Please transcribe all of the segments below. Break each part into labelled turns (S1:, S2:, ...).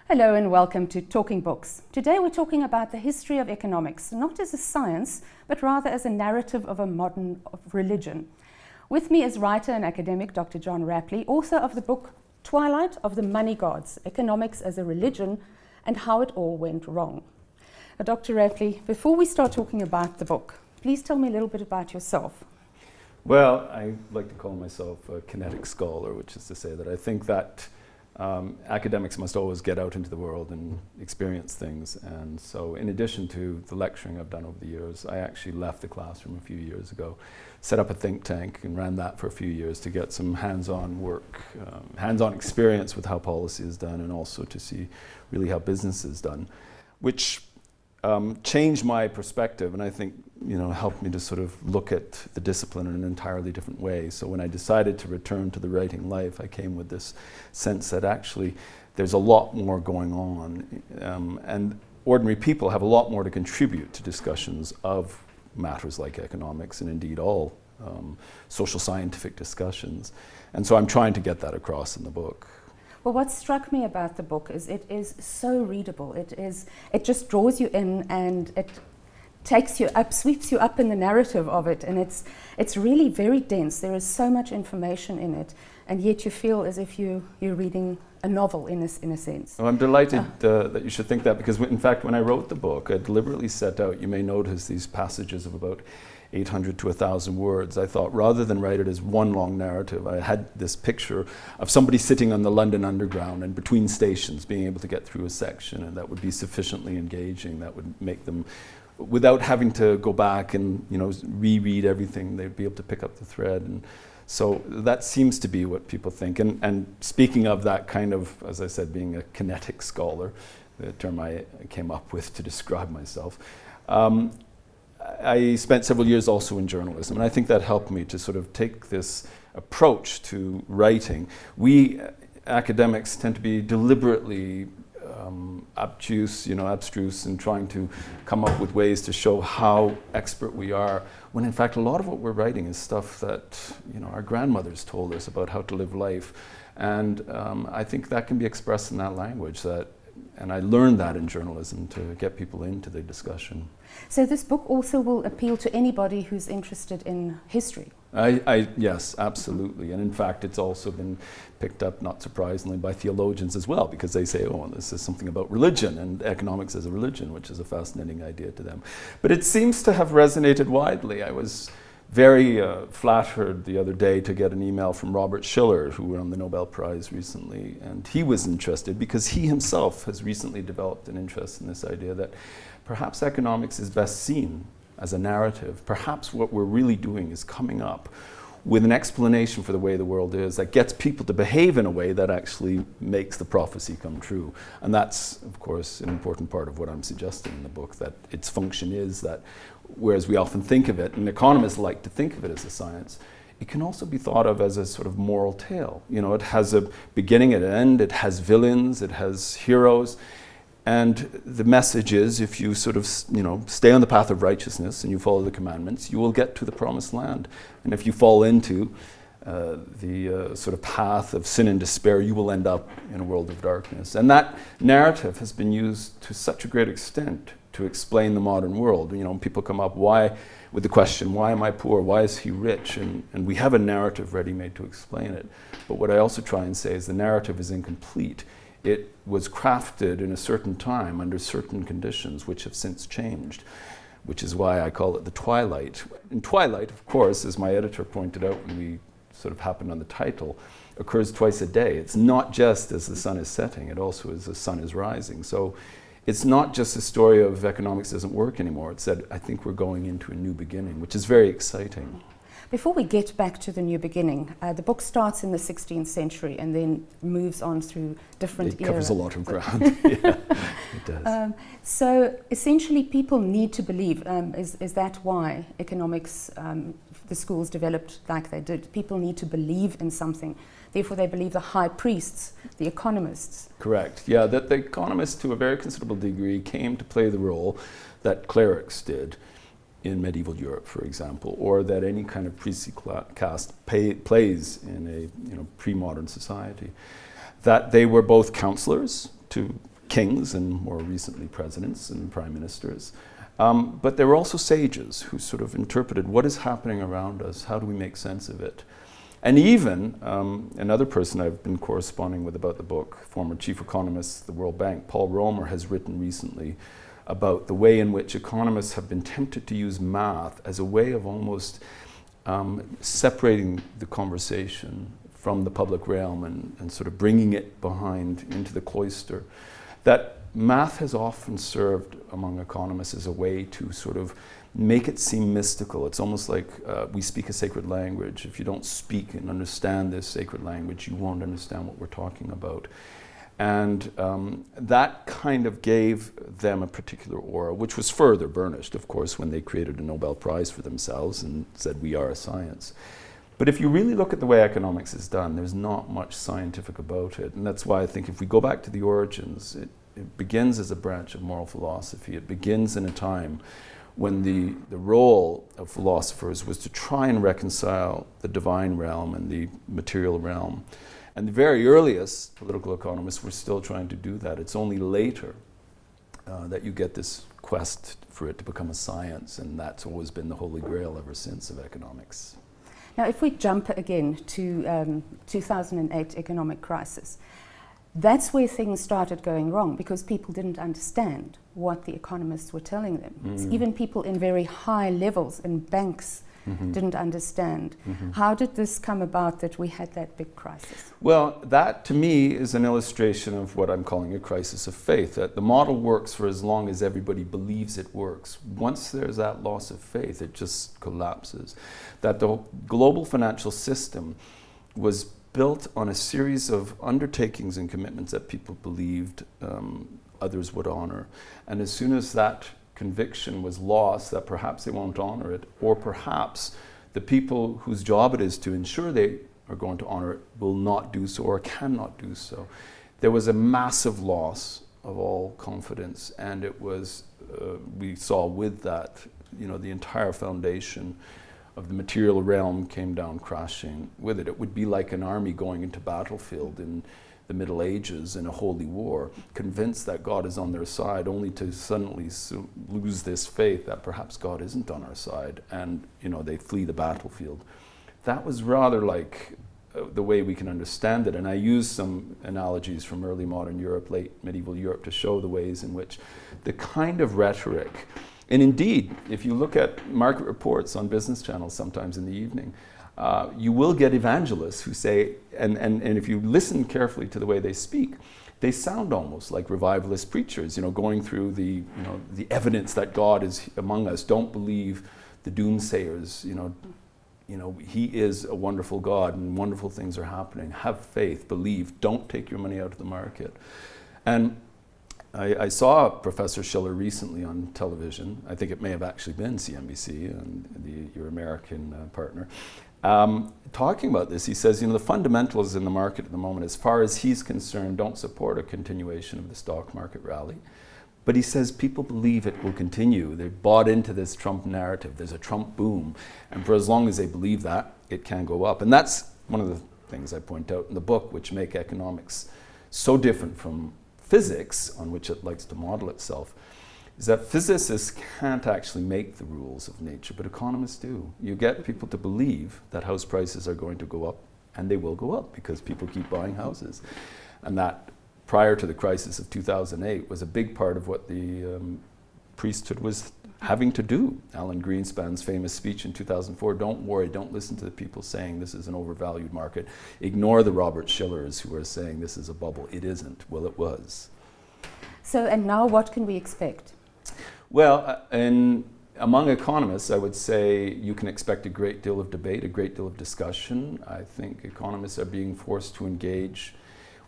S1: Hello and welcome to Talking Books. Today we're talking about the history of economics, not as a science, but rather as a narrative of a modern religion. With me is writer and academic Dr. John Rapley, author of the book Twilight of the Money Gods, Economics as a Religion and How It All Went Wrong. Now, Dr. Rapley, before we start talking about the book, please tell me a little bit about yourself.
S2: Well, I like to call myself a kinetic scholar, which is to say that I think that academics must always get out into the world and experience things. And so in addition to the lecturing I've done over the years, I actually left the classroom a few years ago, set up a think tank and ran that for a few years to get some hands-on work, hands-on experience with how policy is done and also to see really how business is done, which changed my perspective and I think helped me to sort of look at the discipline in an entirely different way. So when I decided to return to the writing life, I came with this sense that actually there's a lot more going on and ordinary people have a lot more to contribute to discussions of matters like economics and indeed all social scientific discussions. And so I'm trying to get that across in the book.
S1: Well, what struck me about the book is it is so readable. It just draws you in and it takes you up, sweeps you up in the narrative of it, and it's really very dense. There is so much information in it, and yet you feel as if you're reading a novel in a sense.
S2: Well, I'm delighted that you should think that, because in fact when I wrote the book, I deliberately set out, you may notice these passages of about 800 to 1,000 words. I thought rather than write it as one long narrative, I had this picture of somebody sitting on the London Underground and between stations being able to get through a section, and that would be sufficiently engaging, that would make them, without having to go back and reread everything, they'd be able to pick up the thread. And so that seems to be what people think. And speaking of that kind of, as I said, being a kinetic scholar, the term I came up with to describe myself, I spent several years also in journalism, and I think that helped me to sort of take this approach to writing. We academics tend to be deliberately abstruse in trying to come up with ways to show how expert we are, when in fact a lot of what we're writing is stuff that our grandmothers told us about how to live life. And I think that can be expressed in that language, and I learned that in journalism to get people into the discussion.
S1: So this book also will appeal to anybody who's interested in history?
S2: Yes, absolutely. And in fact, it's also been picked up, not surprisingly, by theologians as well, because they say, oh, this is something about religion and economics as a religion, which is a fascinating idea to them. But it seems to have resonated widely. I was very flattered the other day to get an email from Robert Schiller, who won the Nobel Prize recently, and he was interested because he himself has recently developed an interest in this idea that perhaps economics is best seen as a narrative. Perhaps what we're really doing is coming up with an explanation for the way the world is that gets people to behave in a way that actually makes the prophecy come true. And that's, of course, an important part of what I'm suggesting in the book, that its function is that, whereas we often think of it, and economists like to think of it as a science, it can also be thought of as a sort of moral tale. It has a beginning and an end, it has villains, it has heroes. And the message is, if you sort of, stay on the path of righteousness and you follow the commandments, you will get to the promised land. And if you fall into the sort of path of sin and despair, you will end up in a world of darkness. And that narrative has been used to such a great extent to explain the modern world. People come up with the question, why am I poor? Why is he rich? And we have a narrative ready-made to explain it. But what I also try and say is the narrative is incomplete. It was crafted in a certain time under certain conditions which have since changed, which is why I call it the Twilight. And Twilight, of course, as my editor pointed out when we sort of happened on the title, occurs twice a day. It's not just as the sun is setting, it also as the sun is rising. So it's not just a story of economics doesn't work anymore. It's that I think we're going into a new beginning, which is very exciting.
S1: Before we get back to the new beginning, the book starts in the 16th century and then moves on through different eras.
S2: It covers a lot of ground. Yeah, it does.
S1: So essentially people need to believe, is that why economics, the schools developed like they did? People need to believe in something. Therefore they believe the high priests, the economists.
S2: Correct. Yeah, that the economists to a very considerable degree came to play the role that clerics did in medieval Europe, for example, or that any kind of priestly caste plays in a pre-modern society. That they were both counselors to kings and more recently presidents and prime ministers. But there were also sages who sort of interpreted what is happening around us, how do we make sense of it? And even another person I've been corresponding with about the book, former chief economist of the World Bank, Paul Romer, has written recently about the way in which economists have been tempted to use math as a way of almost separating the conversation from the public realm and sort of bringing it behind into the cloister. That math has often served among economists as a way to sort of make it seem mystical. It's almost like we speak a sacred language. If you don't speak and understand this sacred language, you won't understand what we're talking about. And that kind of gave them a particular aura, which was further burnished, of course, when they created a Nobel Prize for themselves and said, we are a science. But if you really look at the way economics is done, there's not much scientific about it. And that's why I think if we go back to the origins, it begins as a branch of moral philosophy. It begins in a time when the role of philosophers was to try and reconcile the divine realm and the material realm. And the very earliest political economists were still trying to do that. It's only later that you get this quest for it to become a science, and that's always been the holy grail ever since of economics.
S1: Now, if we jump again to 2008 economic crisis, that's where things started going wrong because people didn't understand what the economists were telling them. Even people in very high levels in banks didn't understand. How did this come about that we had that big crisis?
S2: Well, that to me is an illustration of what I'm calling a crisis of faith, that the model works for as long as everybody believes it works. Once there's that loss of faith, it just collapses. That the global financial system was built on a series of undertakings and commitments that people believed others would honor. And as soon as that conviction was lost that perhaps they won't honor it, or perhaps the people whose job it is to ensure they are going to honor it will not do so or cannot do so, there was a massive loss of all confidence. And it was, we saw with that, the entire foundation of the material realm came down crashing with it. It would be like an army going into battlefield in the Middle Ages in a holy war, convinced that God is on their side, only to suddenly lose this faith that perhaps God isn't on our side, and they flee the battlefield. That was rather like the way we can understand it, and I use some analogies from early modern Europe, late medieval Europe, to show the ways in which the kind of rhetoric, and indeed, if you look at market reports on business channels sometimes in the evening, you will get evangelists who say, and if you listen carefully to the way they speak, they sound almost like revivalist preachers, going through the evidence that God is among us. Don't believe the doomsayers, He is a wonderful God and wonderful things are happening. Have faith, believe, don't take your money out of the market. And I saw Professor Schiller recently on television. I think it may have actually been CNBC and your American partner. Talking about this, he says, the fundamentals in the market at the moment, as far as he's concerned, don't support a continuation of the stock market rally. But he says people believe it will continue. They've bought into this Trump narrative. There's a Trump boom. And for as long as they believe that, it can go up. And that's one of the things I point out in the book, which make economics so different from physics, on which it likes to model itself, is that physicists can't actually make the rules of nature, but economists do. You get people to believe that house prices are going to go up, and they will go up because people keep buying houses. And that, prior to the crisis of 2008, was a big part of what the priesthood was having to do. Alan Greenspan's famous speech in 2004, don't worry, don't listen to the people saying this is an overvalued market. Ignore the Robert Schillers who are saying this is a bubble. It isn't. Well, it was.
S1: So, and now what can we expect?
S2: Well, among economists, I would say you can expect a great deal of debate, a great deal of discussion. I think economists are being forced to engage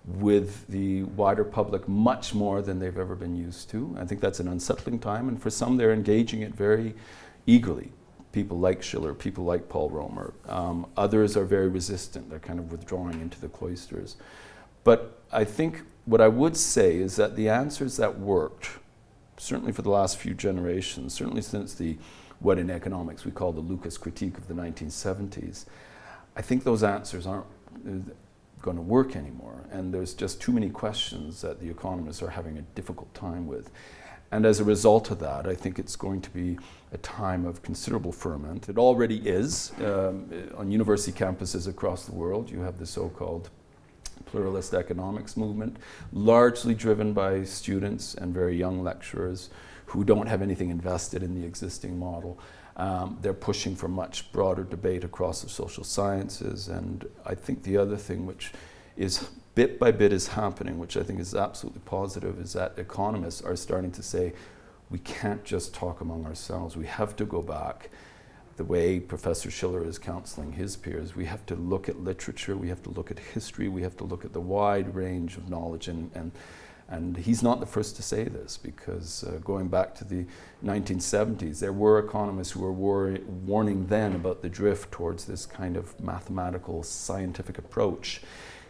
S2: with the wider public much more than they've ever been used to. I think that's an unsettling time, and for some they're engaging it very eagerly. People like Schiller, people like Paul Romer. Others are very resistant. They're kind of withdrawing into the cloisters. But I think what I would say is that the answers that worked, certainly for the last few generations, certainly since what in economics we call the Lucas critique of the 1970s, I think those answers going to work anymore. And there's just too many questions that the economists are having a difficult time with. And as a result of that, I think it's going to be a time of considerable ferment. It already is. On university campuses across the world, you have the so-called pluralist economics movement, largely driven by students and very young lecturers who don't have anything invested in the existing model. They're pushing for much broader debate across the social sciences. And I think the other thing which is bit by bit is happening, which I think is absolutely positive, is that economists are starting to say, we can't just talk among ourselves. We have to go back the way Professor Schiller is counseling his peers. We have to look at literature, we have to look at history, we have to look at the wide range of knowledge. And he's not the first to say this, because going back to the 1970s, there were economists who were warning then about the drift towards this kind of mathematical, scientific approach,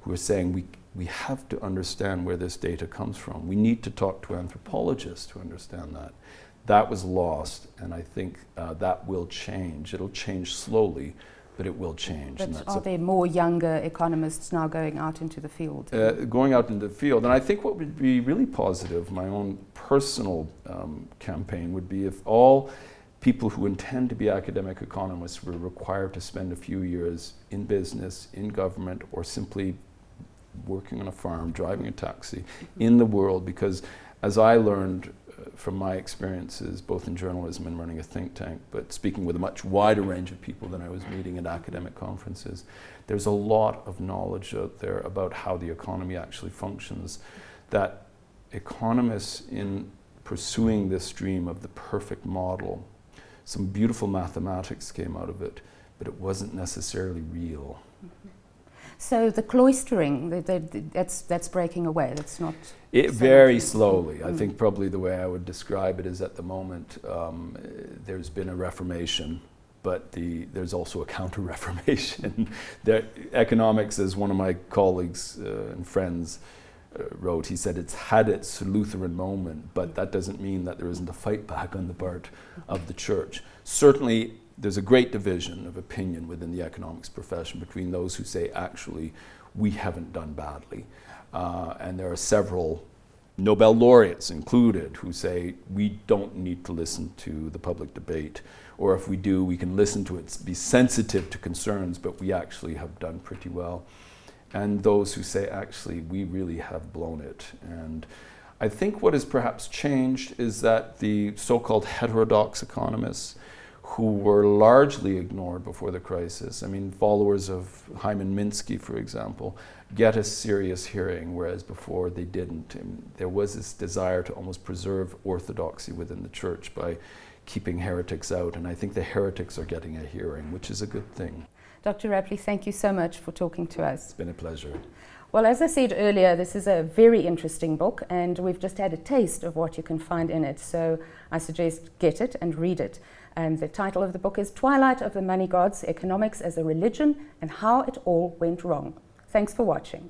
S2: who were saying we have to understand where this data comes from. We need to talk to anthropologists to understand that. That was lost, and I think that will change. It'll change slowly, but it will change.
S1: But are there more younger economists now going out into the field?
S2: Going out into the field. And I think what would be really positive, my own personal campaign, would be if all people who intend to be academic economists were required to spend a few years in business, in government, or simply working on a farm, driving a taxi in the world, because as I learned from my experiences, both in journalism and running a think tank, but speaking with a much wider range of people than I was meeting at academic conferences, there's a lot of knowledge out there about how the economy actually functions, that economists, in pursuing this dream of the perfect model, some beautiful mathematics came out of it, but it wasn't necessarily real.
S1: Mm-hmm. So the cloistering, that's breaking away. That's not.
S2: It very slowly. I think probably the way I would describe it is, at the moment, there's been a reformation, but there's also a counter-reformation. Economics, as one of my colleagues and friends wrote, he said it's had its Lutheran moment, but that doesn't mean that there isn't a fight back on the part of the church. Certainly, there's a great division of opinion within the economics profession between those who say, actually, we haven't done badly. And there are several Nobel laureates included who say, we don't need to listen to the public debate, or if we do, we can listen to it, be sensitive to concerns, but we actually have done pretty well. And those who say, actually, we really have blown it. And I think what has perhaps changed is that the so-called heterodox economists, who were largely ignored before the crisis, I mean, followers of Hyman Minsky, for example, get a serious hearing, whereas before they didn't. And there was this desire to almost preserve orthodoxy within the church by keeping heretics out, and I think the heretics are getting a hearing, which is a good thing.
S1: Dr. Rapley, thank you so much for talking to us.
S2: It's been a pleasure.
S1: Well, as I said earlier, this is a very interesting book, and we've just had a taste of what you can find in it, so I suggest get it and read it. And the title of the book is Twilight of the Money Gods, Economics as a Religion and How It All Went Wrong. Thanks for watching.